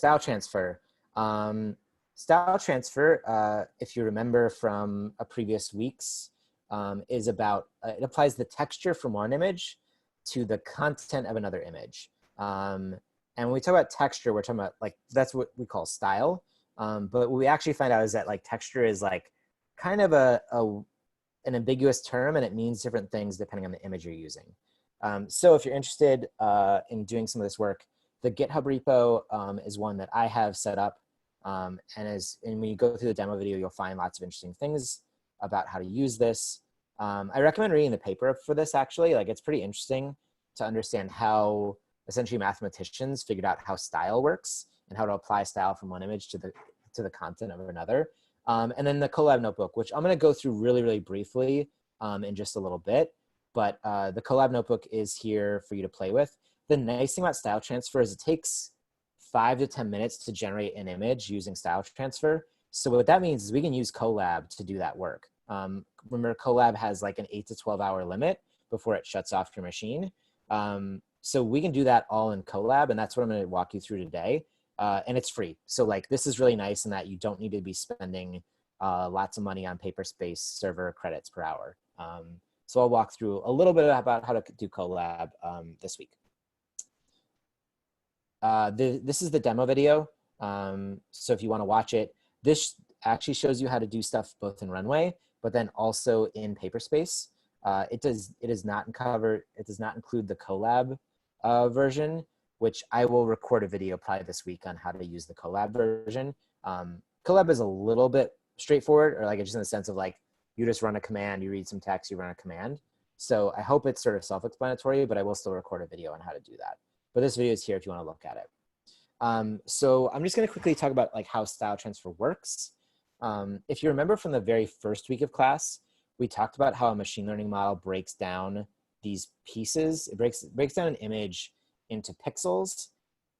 style transfer. Style transfer, if you remember from a previous week's, is about, it applies the texture from one image to the content of another image. And when we talk about texture, we're talking about like, that's what we call style. But what we actually find out is that like texture is like kind of an ambiguous term, and it means different things depending on the image you're using. So if you're interested in doing some of this work, the GitHub repo is one that I have set up. And when you go through the demo video, you'll find lots of interesting things about how to use this. I recommend reading the paper for this actually. Like it's pretty interesting to understand how essentially mathematicians figured out how style works and how to apply style from one image to the content of another. And then the Collab Notebook, which I'm gonna go through really, really briefly in just a little bit. But the Collab Notebook is here for you to play with. The nice thing about style transfer is it takes 5 to 10 minutes to generate an image using style transfer. So what that means is we can use Collab to do that work. Remember, Collab has like an 8 to 12 hour limit before it shuts off your machine. So we can do that all in Collab, and that's what I'm going to walk you through today. And it's free. So like this is really nice in that you don't need to be spending lots of money on Paperspace server credits per hour. So I'll walk through a little bit about how to do Collab this week. This is the demo video. So if you want to watch it, this actually shows you how to do stuff both in Runway, but then also in Paperspace. It does not include the Collab version, which I will record a video probably this week on how to use the Collab version. Collab is a little bit straightforward, or like just in the sense of like, you just run a command, you read some text, you run a command. So I hope it's sort of self-explanatory, but I will still record a video on how to do that. But this video is here if you want to look at it. So I'm just going to quickly talk about like how style transfer works. If you remember from the very first week of class, we talked about how a machine learning model breaks down these pieces. It breaks down an image into pixels,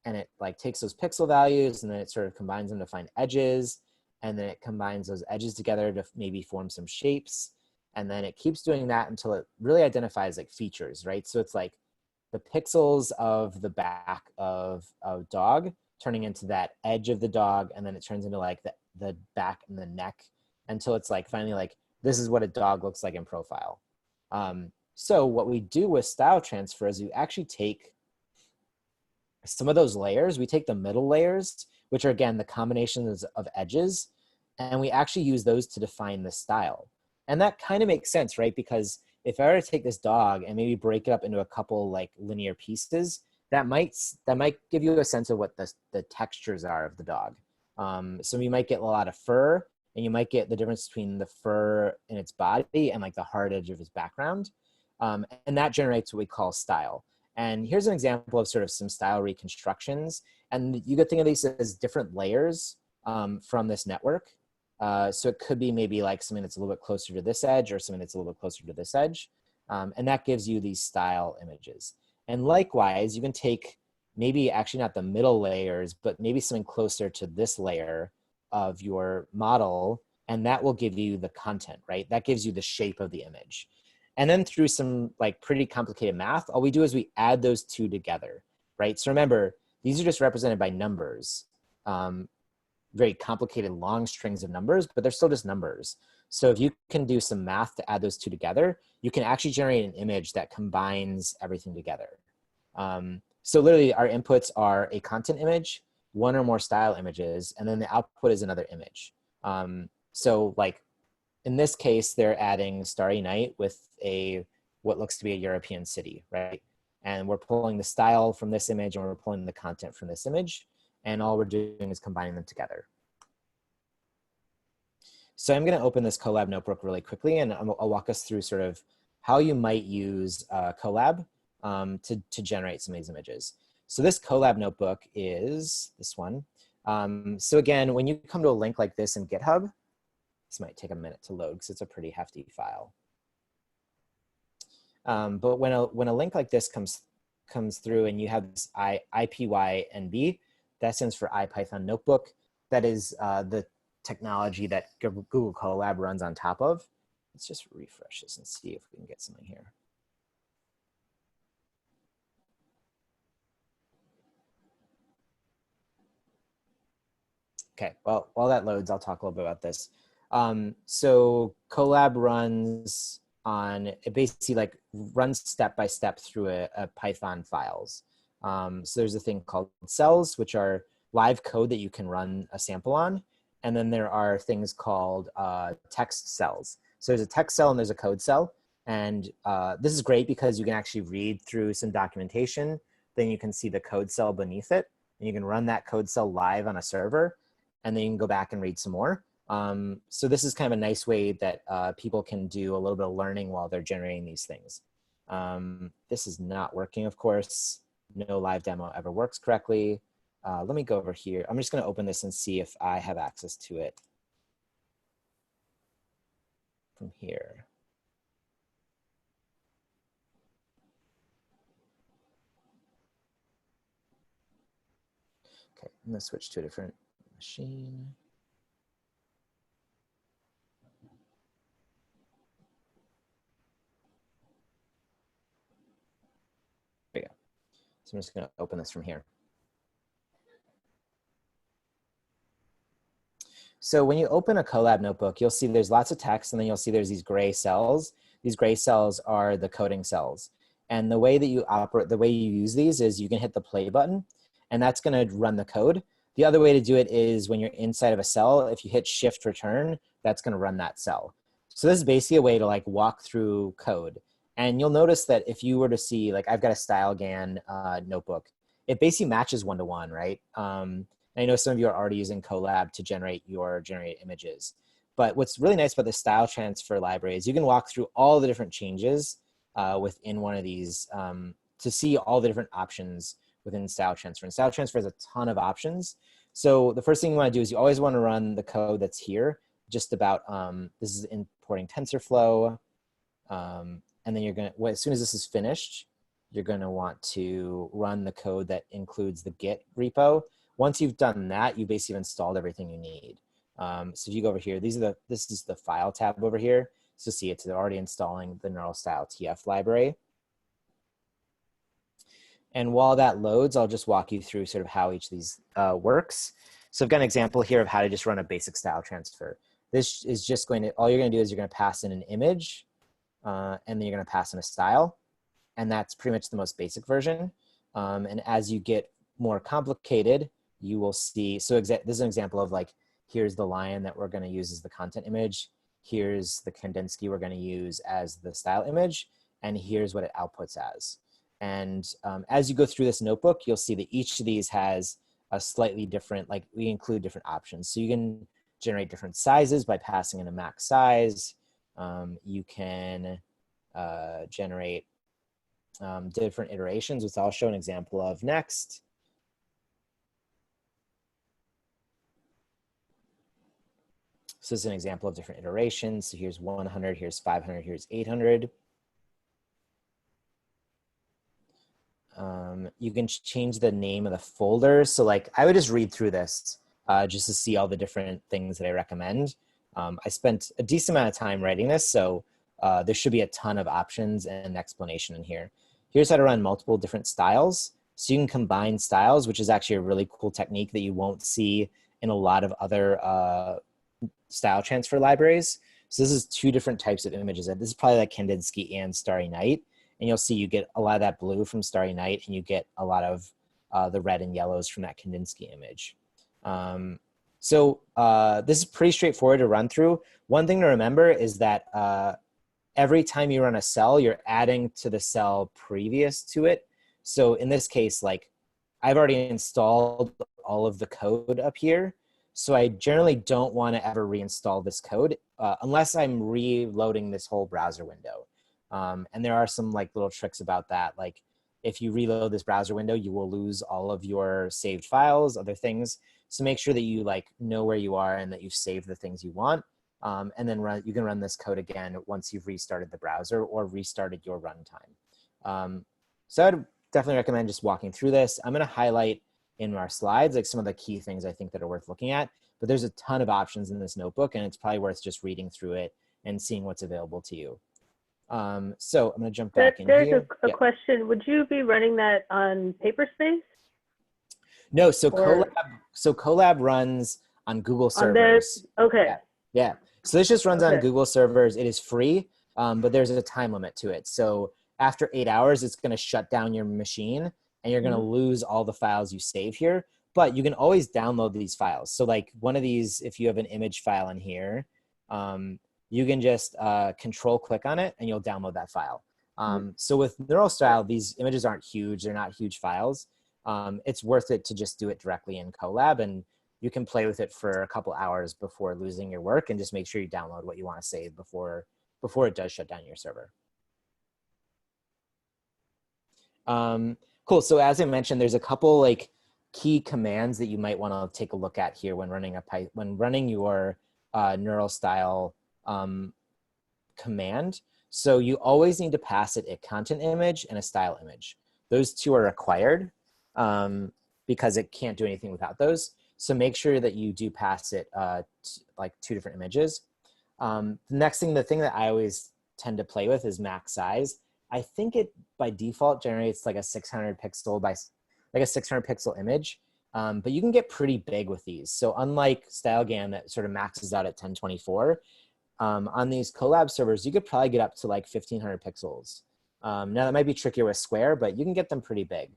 and it like takes those pixel values and then it sort of combines them to find edges, and then it combines those edges together to maybe form some shapes, and then it keeps doing that until it really identifies like features, right? So it's like the pixels of the back of a dog turning into that edge of the dog, and then it turns into like the back and the neck until it's like finally like, this is what a dog looks like in profile. So what we do with style transfer is we actually take some of those layers, we take the middle layers, which are again, the combinations of edges, and we actually use those to define the style. And that kind of makes sense, right? Because if I were to take this dog and maybe break it up into a couple like linear pieces, that might give you a sense of what the textures are of the dog. So you might get a lot of fur, and you might get the difference between the fur in its body and like the hard edge of his background. And that generates what we call style. And here's an example of sort of some style reconstructions. And you could think of these as different layers from this network. So it could be maybe like something that's a little bit closer to this edge or something that's a little bit closer to this edge. And that gives you these style images. And likewise, you can take maybe actually not the middle layers, but maybe something closer to this layer of your model, and that will give you the content, right? That gives you the shape of the image. And then through some like pretty complicated math, all we do is we add those two together, right? So remember, these are just represented by numbers, very complicated long strings of numbers, but they're still just numbers. So if you can do some math to add those two together, you can actually generate an image that combines everything together. So literally our inputs are a content image, one or more style images, and then the output is another image. So like in this case, they're adding Starry Night with what looks to be a European city, right? And we're pulling the style from this image and we're pulling the content from this image. And all we're doing is combining them together. So I'm going to open this Collab notebook really quickly, and I'll walk us through sort of how you might use Collab to generate some of these images. So this Collab notebook is this one. So again, when you come to a link like this in GitHub, this might take a minute to load because it's a pretty hefty file. But when a link like this comes through and you have this IPYNB, that stands for IPython Notebook. That is the technology that Google Colab runs on top of. Let's just refresh this and see if we can get something here. Okay, well, while that loads, I'll talk a little bit about this. So Collab runs on, it basically like runs step by step through a Python files. So there's a thing called cells, which are live code that you can run a sample on. And then there are things called text cells. So there's a text cell and there's a code cell. And this is great because you can actually read through some documentation. Then you can see the code cell beneath it. And you can run that code cell live on a server. And then you can go back and read some more. So this is kind of a nice way that people can do a little bit of learning while they're generating these things. This is not working, of course. No live demo ever works correctly. Let me go over here. I'm just going to open this and see if I have access to it from here. Okay, I'm going to switch to a different machine. There we go. So I'm just going to open this from here. So when you open a Collab notebook, you'll see there's lots of text, and then you'll see there's these gray cells. These gray cells are the coding cells. And the way that you operate, the way you use these is you can hit the play button, and that's going to run the code. The other way to do it is when you're inside of a cell, if you hit shift return, that's going to run that cell. So this is basically a way to like walk through code. And you'll notice that if you were to see, like I've got a StyleGAN notebook, it basically matches one-to-one, right? I know some of you are already using Collab to generate your images. But what's really nice about the style transfer library is you can walk through all the different changes within one of these to see all the different options within style transfer. And style transfer has a ton of options. So the first thing you want to do is you always want to run the code that's here, just about, this is importing TensorFlow. And then you're going to, as soon as this is finished, you're going to want to run the code that includes the Git repo. Once you've done that, you basically installed everything you need. So if you go over here, this is the file tab over here. So see it's already installing the neural style TF library. And while that loads, I'll just walk you through sort of how each of these works. So I've got an example here of how to just run a basic style transfer. This is just going to, all you're going to do is you're going to pass in an image, and then you're going to pass in a style. And that's pretty much the most basic version. And as you get more complicated, you will see, so this is an example of like, here's the lion that we're going to use as the content image. Here's the Kandinsky we're going to use as the style image. And here's what it outputs as. And as you go through this notebook, you'll see that each of these has a slightly different, like we include different options. So you can generate different sizes by passing in a max size. You can generate different iterations, which I'll show an example of next. So this is an example of different iterations. So here's 100, here's 500, here's 800. You can change the name of the folder. So like I would just read through this just to see all the different things that I recommend. I spent a decent amount of time writing this, so there should be a ton of options and explanation in here. Here's how to run multiple different styles. So you can combine styles, which is actually a really cool technique that you won't see in a lot of other style transfer libraries. So this is two different types of images. This is probably like Kandinsky and Starry Night. And you'll see you get a lot of that blue from Starry Night, and you get a lot of the red and yellows from that Kandinsky image. This is pretty straightforward to run through. One thing to remember is that every time you run a cell, you're adding to the cell previous to it. So in this case, like I've already installed all of the code up here. So I generally don't want to ever reinstall this code unless I'm reloading this whole browser window. And there are some like little tricks about that. Like if you reload this browser window, you will lose all of your saved files, other things. So make sure that you like know where you are and that you've saved the things you want. And then you can run this code again once you've restarted the browser or restarted your runtime. So I'd definitely recommend just walking through this. I'm going to highlight in our slides like some of the key things I think that are worth looking at. But there's a ton of options in this notebook, and it's probably worth just reading through it and seeing what's available to you. So I'm going to jump back in here. There's a question. Would you be running that on Paperspace? No, so Collab runs on Google On there? servers. Okay. Yeah, yeah. So this just runs on Okay. Google servers. It is free, but there's a time limit to it. So after 8 hours, it's going to shut down your machine and you're going to lose all the files you save here. But you can always download these files. So like one of these, if you have an image file in here, you can just control click on it and you'll download that file. So with Neural Style, these images aren't huge. They're not huge files. It's worth it to just do it directly in Collab, and you can play with it for a couple hours before losing your work, and just make sure you download what you want to save before it does shut down your server. Cool. So as I mentioned, there's a couple like key commands that you might want to take a look at here when running your Neural Style command. So you always need to pass it a content image and a style image. Those two are required because it can't do anything without those. So make sure that you do pass it like 2 different images. The thing that I always tend to play with is max size. I think it by default generates like a 600 pixel image, but you can get pretty big with these. So unlike StyleGAN that sort of maxes out at 1024, on these Collab servers, you could probably get up to like 1500 pixels. Now that might be trickier with Square, but you can get them pretty big.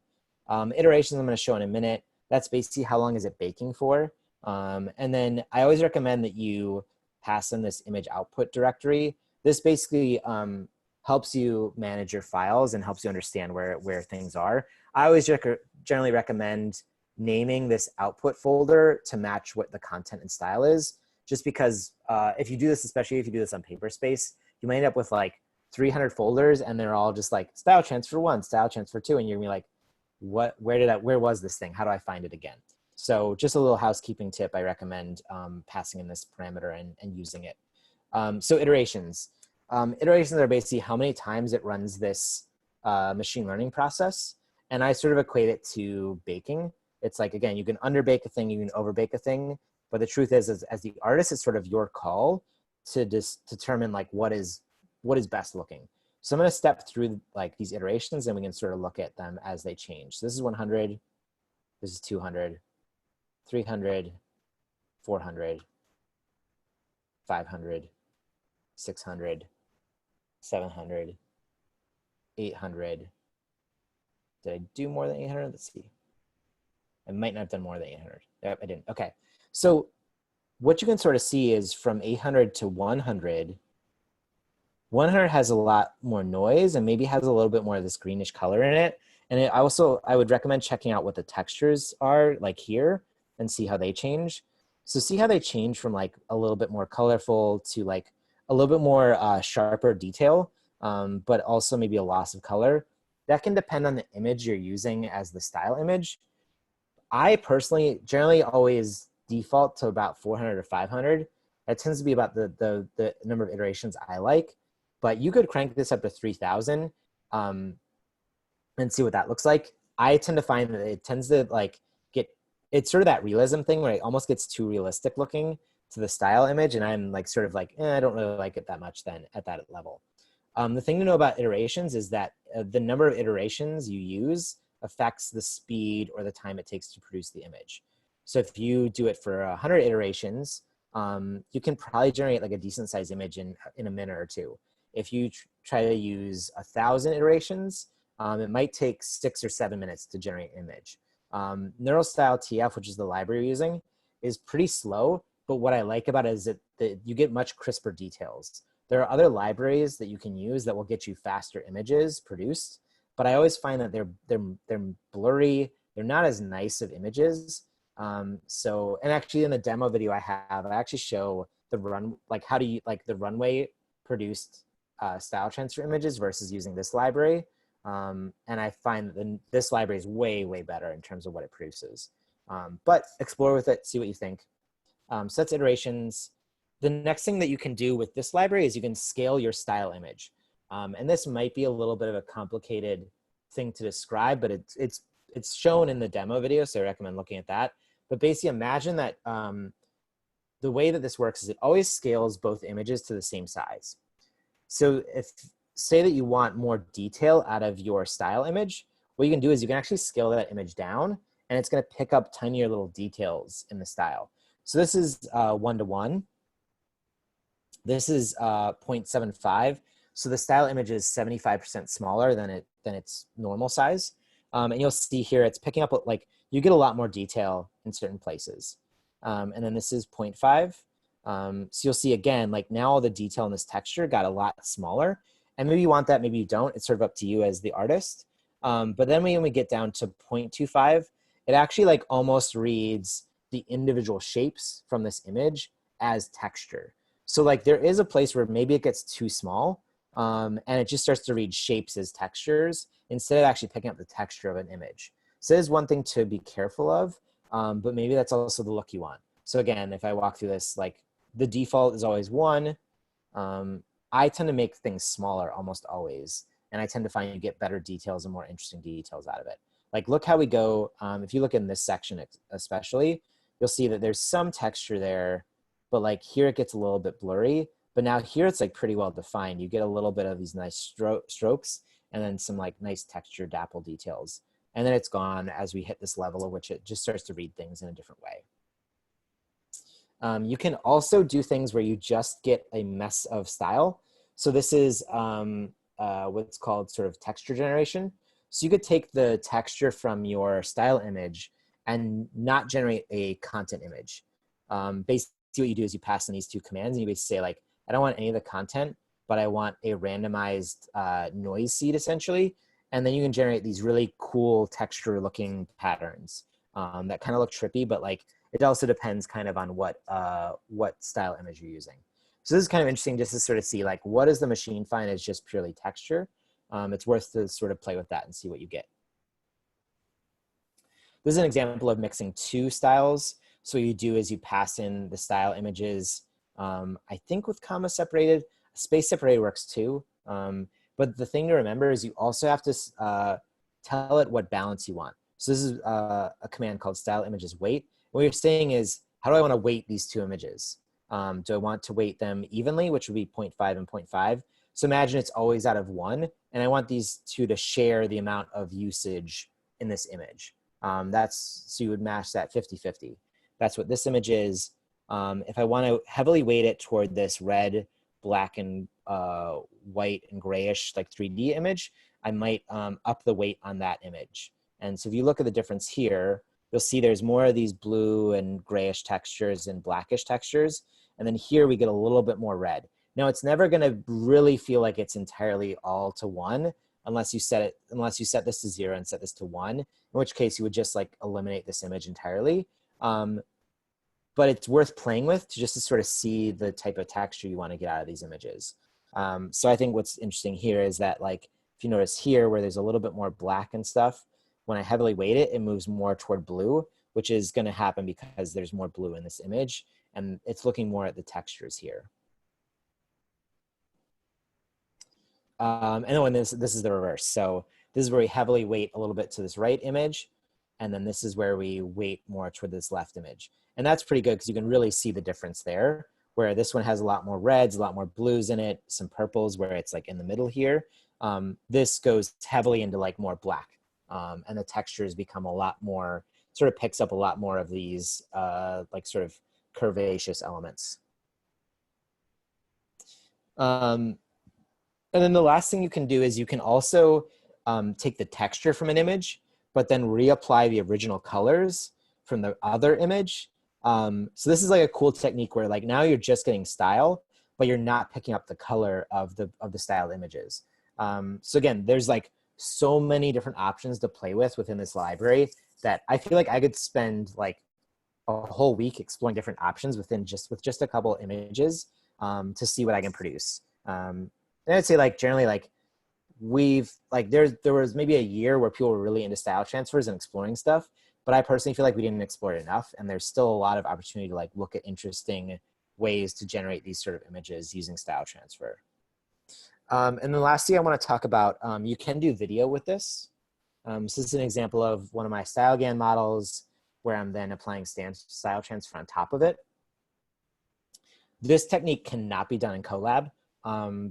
Iterations I'm going to show in a minute. That's basically how long is it baking for. And then I always recommend that you pass them this image output directory. This basically helps you manage your files and helps you understand where things are. I always generally recommend naming this output folder to match what the content and style is, just because if you do this, especially if you do this on Paperspace, you might end up with like 300 folders and they're all just like style transfer 1, style transfer 2, and you're gonna be like, where was this thing? How do I find it again? So just a little housekeeping tip, I recommend passing in this parameter and using it. So iterations. Iterations are basically how many times it runs this machine learning process. And I sort of equate it to baking. It's like, again, you can underbake a thing, you can overbake a thing. But the truth is as the artist, it's sort of your call to just determine like what is best looking. So I'm going to step through like these iterations and we can sort of look at them as they change. So this is 100, this is 200, 300, 400, 500, 600, 700, 800. Did I do more than 800? Let's see. I might not have done more than 800. Yep, I didn't. Okay. So what you can sort of see is from 800 to 100, 100 has a lot more noise and maybe has a little bit more of this greenish color in it. And I would recommend checking out what the textures are like here and see how they change. So see how they change from like a little bit more colorful to like a little bit more sharper detail, but also maybe a loss of color. That can depend on the image you're using as the style image. I personally generally always default to about 400 or 500. That tends to be about the number of iterations I like. But you could crank this up to 3,000 and see what that looks like. I tend to find that it tends to like it's sort of that realism thing where it almost gets too realistic looking to the style image. And I'm like, sort of like, I don't really like it that much then at that level. The thing to know about iterations is that the number of iterations you use affects the speed or the time it takes to produce the image. So if you do it for 100 iterations, you can probably generate like a decent sized image in a minute or two. If you try to use 1,000 iterations, it might take 6 or 7 minutes to generate an image. Neural Style TF, which is the library you're using, is pretty slow, but what I like about it is that you get much crisper details. There are other libraries that you can use that will get you faster images produced, but I always find that they're blurry. They're not as nice of images. And actually in the demo video I actually show the runway produced style transfer images versus using this library. And I find that this library is way, way better in terms of what it produces. But explore with it, see what you think. So that's iterations. The next thing that you can do with this library is you can scale your style image. And this might be a little bit of a complicated thing to describe, but it's shown in the demo video, so I recommend looking at that. But basically imagine that the way that this works is it always scales both images to the same size. So say that you want more detail out of your style image, what you can do is you can actually scale that image down and it's going to pick up tinier little details in the style. So this is 1:1. This is 0.75. So the style image is 75% smaller than its normal size. And you'll see here it's picking up, like, you get a lot more detail in certain places. And then this is 0.5. So you'll see again, like now all the detail in this texture got a lot smaller. And maybe you want that, maybe you don't. It's sort of up to you as the artist. But then when we get down to 0.25, it actually like almost reads the individual shapes from this image as texture. So like there is a place where maybe it gets too small, and it just starts to read shapes as textures instead of actually picking up the texture of an image. So that is one thing to be careful of, but maybe that's also the look you want. So again, if I walk through this, like the default is always 1. I tend to make things smaller almost always, and I tend to find you get better details and more interesting details out of it. Like look how we go, if you look in this section especially, you'll see that there's some texture there, but like here it gets a little bit blurry, but now here it's like pretty well defined. You get a little bit of these nice strokes and then some like nice texture dapple details. And then it's gone as we hit this level of which it just starts to read things in a different way. You can also do things where you just get a mess of style. So this is what's called sort of texture generation. So you could take the texture from your style image and not generate a content image. Basically what you do is you pass in these two commands and you basically say like, I don't want any of the content, but I want a randomized noise seed essentially. And then you can generate these really cool texture looking patterns that kind of look trippy, but like it also depends kind of on what style image you're using. So this is kind of interesting just to sort of see like, what does the machine find as just purely texture? It's worth to sort of play with that and see what you get. This is an example of mixing two styles. So what you do is you pass in the style images, I think with comma separated, space separated works too. But the thing to remember is you also have to tell it what balance you want. So this is a command called style images weight. What you're saying is, how do I want to weight these two images? Do I want to weight them evenly, which would be 0.5 and 0.5? So imagine it's always out of 1, and I want these two to share the amount of usage in this image. So you would match that 50-50. That's what this image is. If I want to heavily weight it toward this red, black, and white and grayish like 3D image, I might up the weight on that image. And so if you look at the difference here, you'll see there's more of these blue and grayish textures and blackish textures. And then here we get a little bit more red. Now it's never gonna really feel like it's entirely all to 1 unless you set this to 0 and set this to 1, in which case you would just like eliminate this image entirely. But it's worth playing with just to sort of see the type of texture you wanna get out of these images. So I think what's interesting here is that like, if you notice here where there's a little bit more black and stuff, when I heavily weight it, it moves more toward blue, which is going to happen because there's more blue in this image, and it's looking more at the textures here. And then when this is the reverse. So this is where we heavily weight a little bit to this right image, and then this is where we weight more toward this left image. And that's pretty good because you can really see the difference there, where this one has a lot more reds, a lot more blues in it, some purples where it's like in the middle here. This goes heavily into like more black. And the textures become a lot more, sort of picks up a lot more of these like sort of curvaceous elements. And then the last thing you can do is you can also take the texture from an image, but then reapply the original colors from the other image. So this is like a cool technique where like now you're just getting style, but you're not picking up the color of the styled images. So again, there's like so many different options to play with within this library that I feel like I could spend like a whole week exploring different options with just a couple images to see what I can produce. And I'd say like generally like there was maybe a year where people were really into style transfers and exploring stuff, but I personally feel like we didn't explore it enough, and there's still a lot of opportunity to like look at interesting ways to generate these sort of images using style transfer. And then lastly, I want to talk about, you can do video with this. So this is an example of one of my StyleGAN models where I'm then applying style transfer on top of it. This technique cannot be done in Collab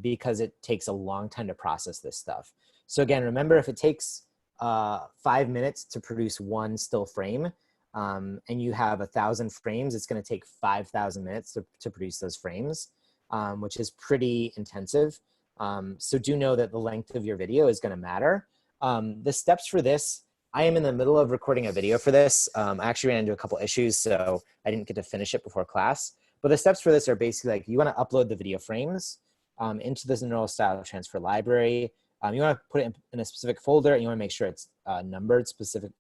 because it takes a long time to process this stuff. So again, remember if it takes 5 minutes to produce one still frame, and you have 1,000 frames, it's going to take 5,000 minutes to produce those frames, which is pretty intensive. So do know that the length of your video is going to matter. The steps for this, I am in the middle of recording a video for this. I actually ran into a couple issues, so I didn't get to finish it before class. But the steps for this are basically like you want to upload the video frames into this neural style transfer library. You want to put it in a specific folder, and you want to make sure it's numbered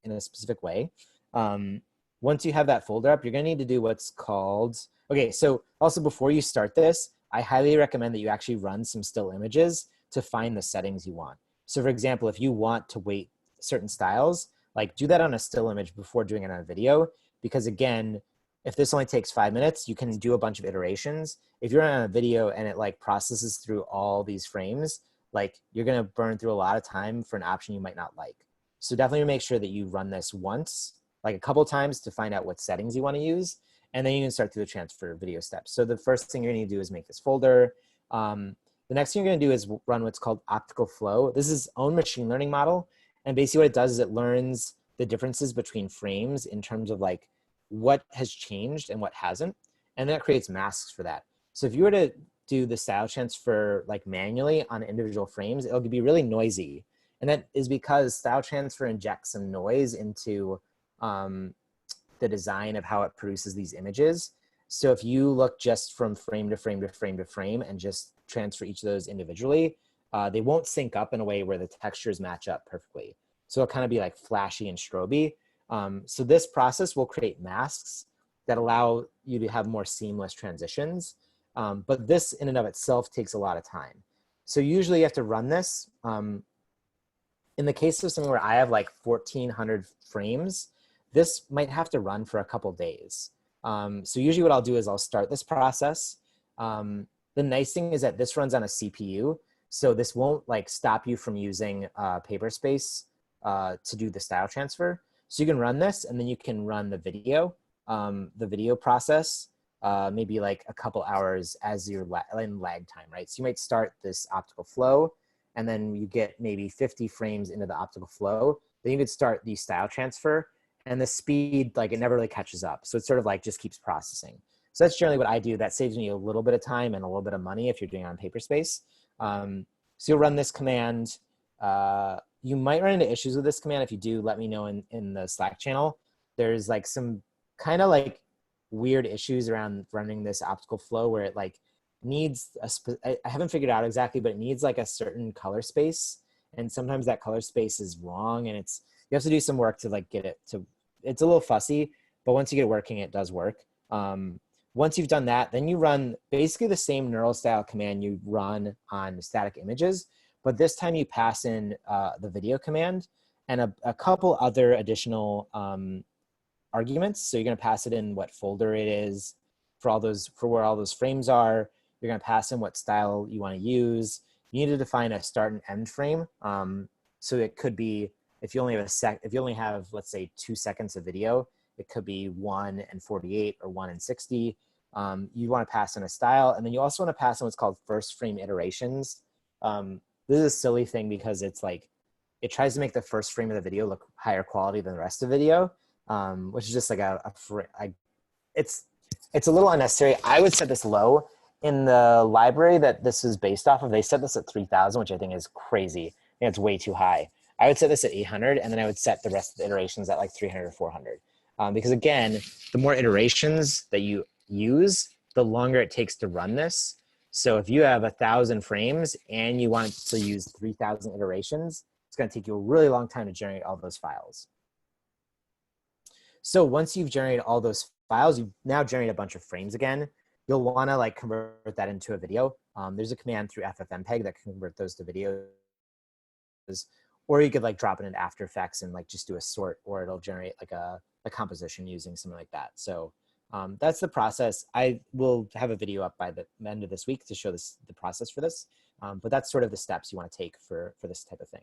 in a specific way. Once you have that folder up, you're going to need to do what's called, okay, so also before you start this, I highly recommend that you actually run some still images to find the settings you want. So for example, if you want to weight certain styles, like do that on a still image before doing it on a video, because again, if this only takes 5 minutes, you can do a bunch of iterations. If you're on a video and it like processes through all these frames, like you're gonna burn through a lot of time for an option you might not like. So definitely make sure that you run this once, like a couple times to find out what settings you wanna use, and then you can start through the transfer video steps. So the first thing you're gonna do is make this folder. The next thing you're gonna do is run what's called optical flow. This is its own machine learning model. And basically what it does is it learns the differences between frames in terms of like what has changed and what hasn't. And then it creates masks for that. So if you were to do the style transfer like manually on individual frames, it'll be really noisy. And that is because style transfer injects some noise into the design of how it produces these images. So if you look just from frame to frame to frame to frame and just transfer each of those individually, they won't sync up in a way where the textures match up perfectly. So it'll kind of be like flashy and stroby. So this process will create masks that allow you to have more seamless transitions. But this in and of itself takes a lot of time. So usually you have to run this. In the case of something where I have like 1,400 frames, this might have to run for a couple days. So usually what I'll do is I'll start this process. The nice thing is that this runs on a CPU. So this won't like stop you from using paper space to do the style transfer. So you can run this and then you can run the video process, maybe like a couple hours as you're in lag time, right? So you might start this optical flow and then you get maybe 50 frames into the optical flow. Then you could start the style transfer and the speed, like it never really catches up. So it sort of like just keeps processing. So that's generally what I do. That saves me a little bit of time and a little bit of money if you're doing it on paper space. So you'll run this command. You might run into issues with this command. If you do, let me know in the Slack channel. There's like some kind of like weird issues around running this optical flow where it like needs I haven't figured out exactly, but it needs like a certain color space. And sometimes that color space is wrong and you have to do some work to like get it to, it's a little fussy, but once you get it working, it does work. Once you've done that, then you run basically the same neural style command you run on static images, but this time you pass in the video command and a couple other additional arguments. So you're gonna pass it in what folder it is for where all those frames are. You're gonna pass in what style you wanna use. You need to define a start and end frame. So it could be, if you only have let's say 2 seconds of video, it could be 1 and 48 or 1 and 60. You want to pass in a style, and then you also want to pass in what's called first frame iterations. This is a silly thing because it's like, it tries to make the first frame of the video look higher quality than the rest of the video, which is just like it's a little unnecessary. I would set this low. In the library that this is based off of, they set this at 3,000, which I think is crazy. I think it's way too high. I would set this at 800, and then I would set the rest of the iterations at like 300 or 400. Because again, the more iterations that you use, the longer it takes to run this. So if you have 1,000 frames and you want to use 3,000 iterations, it's going to take you a really long time to generate all those files. So once you've generated all those files, you now generate a bunch of frames again. You'll want to like convert that into a video. There's a command through FFmpeg that can convert those to videos. Or you could like drop it into After Effects and like just do a sort, or it'll generate like a composition using something like that. So that's the process. I will have a video up by the end of this week to show the process for this. But that's sort of the steps you want to take for this type of thing.